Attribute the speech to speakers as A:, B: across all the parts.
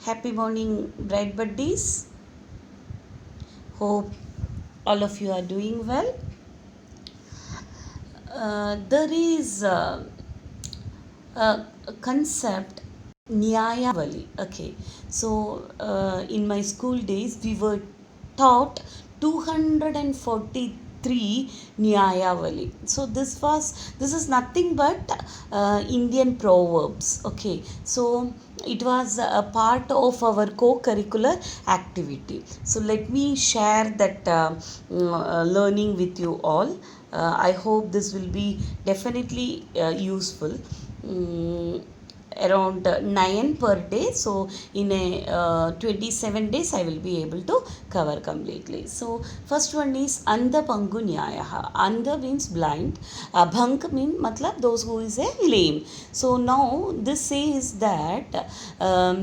A: Happy morning, bright buddies. Hope all of you are doing well. There is a concept Nyayavali. Okay, so in my school days, we were taught 243 Nyayavali. So this is nothing but Indian proverbs. Okay, so it was a part of our co-curricular activity. So let me share that learning with you all. I hope this will be definitely useful. Mm, Around 9 per day, so in a 27 days I will be able to cover completely. So first one is Andha Pangu Nyayaha. Andha means blind, Abhang means matlab those who is a lame. So now this says that a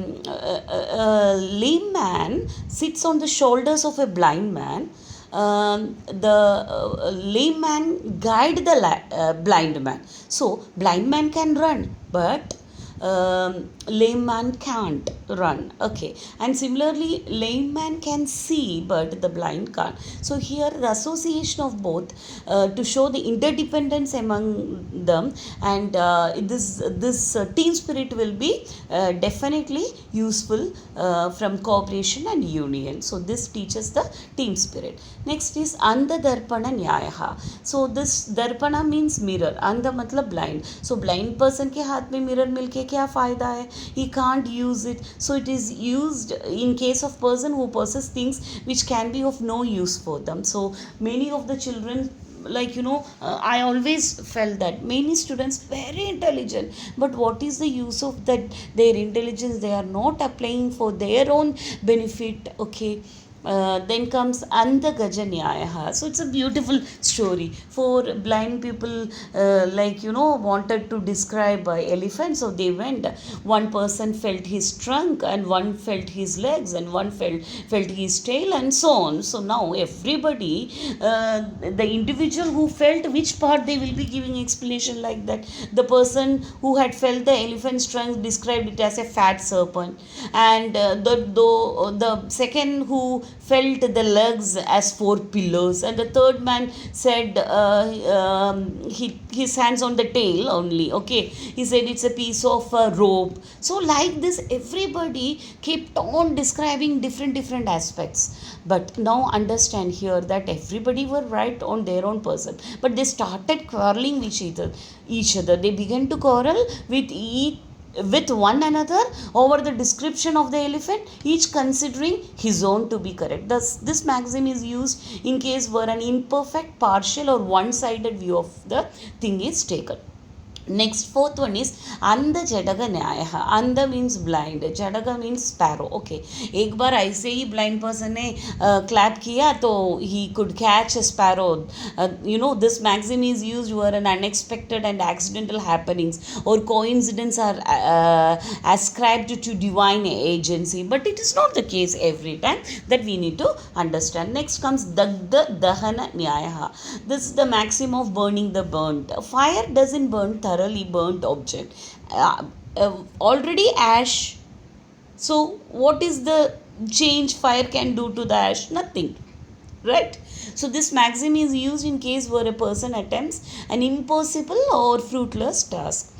A: lame man sits on the shoulders of a blind man. The lame man guide the blind man. So blind man can run, but lame man can't run. Okay, and similarly lame man can see but the blind can't. So here the association of both to show the interdependence among them, and this team spirit will be definitely useful from cooperation and union. So this teaches the team spirit. Next is Andha Darpana Nyayaha. So this Darpana means mirror. Andha matlab blind. So blind person के हाथ में mirror मिलके क्या फ़ायदा है? He can't use it. So it is used in case of person who possess things which can be of no use for them. So many of the children, I always felt that many students very intelligent, but what is the use of that their intelligence? They are not applying for their own benefit. Okay, then comes Andha Gaja Nyayaha. So it's a beautiful story for blind people, wanted to describe elephant. So they went. One person felt his trunk, and one felt his legs, and one felt his tail, and so on. So now everybody, the individual who felt which part, they will be giving explanation like that. The person who had felt the elephant's trunk described it as a fat serpent, and the second who felt the legs as four pillars, and the third man said his hands on the tail only. Okay, he said it's a piece of rope. So like this everybody kept on describing different aspects, but now understand here that everybody were right on their own person, but they started quarreling with each other. They began to quarrel with one another over the description of the elephant, each considering his own to be correct. Thus, this maxim is used in case where an imperfect, partial, or one-sided view of the thing is taken. Next, fourth one is Andha Jadaga Nyayaha. Andha means blind, Jadaga means sparrow. Okay, एक बार ऐसे ही blind person ने clap किया तो he could catch a sparrow. This maxim is used where an unexpected and accidental happenings or coincidence are ascribed to divine agency, but it is not the case every time. That we need to understand. Next comes Dagda Dahana Nyayaha. This is the maxim of burning the burnt. Fire doesn't burn thoroughly burnt object. Already ash. So what is the change fire can do to the ash? Nothing. Right? So this maxim is used in case where a person attempts an impossible or fruitless task.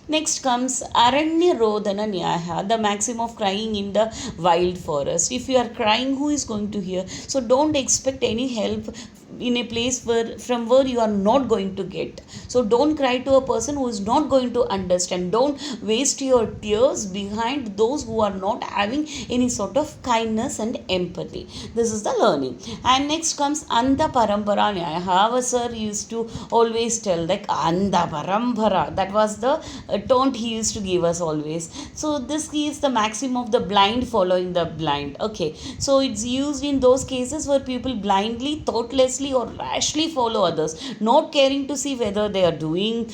A: Next comes Aranya Rodhana Nyaha, the maxim of crying in the wild forest. If you are crying, who is going to hear? So don't expect any help in a place from where you are not going to get. So don't cry to a person who is not going to understand. Don't waste your tears behind those who are not having any sort of kindness and empathy. This is the learning. And next comes Andha Parampara Nyaya. Our sir used to always tell like Andha Parampara. That was the taunt he used to give us always. So this is the maxim of the blind following the blind. Okay, so it's used in those cases where people blindly, thoughtlessly carelessly or rashly follow others, not caring to see whether they are doing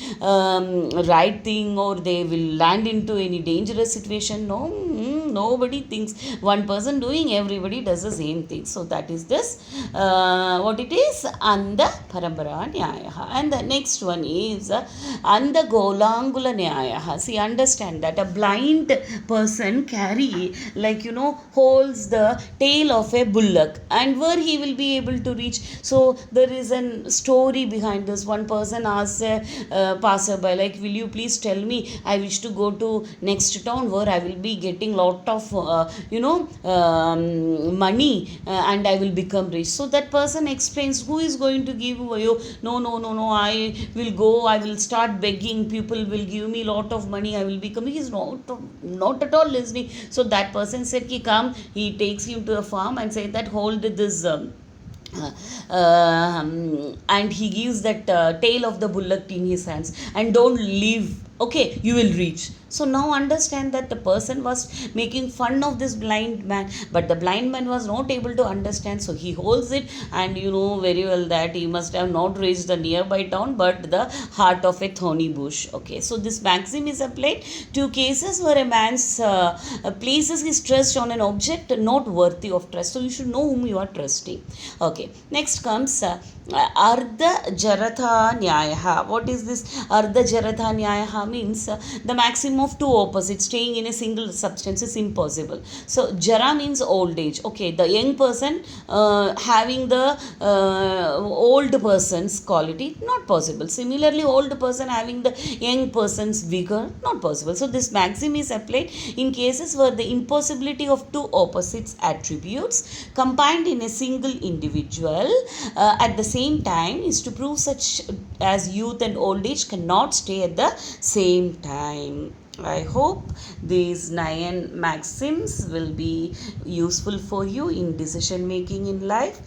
A: right thing or they will land into any dangerous situation. No, nobody thinks one person doing, everybody does the same thing. So that is this, what it is, Anda Parambara Nyaya. And the next one is Anda Golangula Nyaya. See, understand that a blind person carry, like, holds the tail of a bullock, and where he will be able to reach. So there is a story behind this. One person asks a passerby, like, will you please tell me, I wish to go to next town where I will be getting lot of money, and I will become rich. So that person explains, who is going to give you? No, no, no, no, I will go, I will start begging, people will give me lot of money, I will become. He is not at all listening. So that person said, ki come. He takes him to a farm and say that, hold this and he gives that tail of the bullock in his hands, and don't leave, okay, you will reach. So now understand that the person was making fun of this blind man, but the blind man was not able to understand. So he holds it, and you know very well that he must have not reached the nearby town but the heart of a thorny bush. Okay, so this maxim is applied to cases where a man's places his trust on an object not worthy of trust. So you should know whom you are trusting. Okay, next comes Ardha Jaratha Nyayaha. What is this Ardha Jaratha Nyayaha? Means the maximum of two opposites staying in a single substance is impossible. So Jara means old age. Okay, the young person having the old person's quality, not possible. Similarly, old person having the young person's vigor, not possible. So this maxim is applied in cases where the impossibility of two opposites attributes combined in a single individual at the same time is to prove such as youth and old age cannot stay at the same time. I hope these 9 maxims will be useful for you in decision making in life.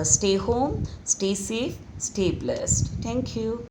A: Stay home, stay safe, stay blessed. Thank you.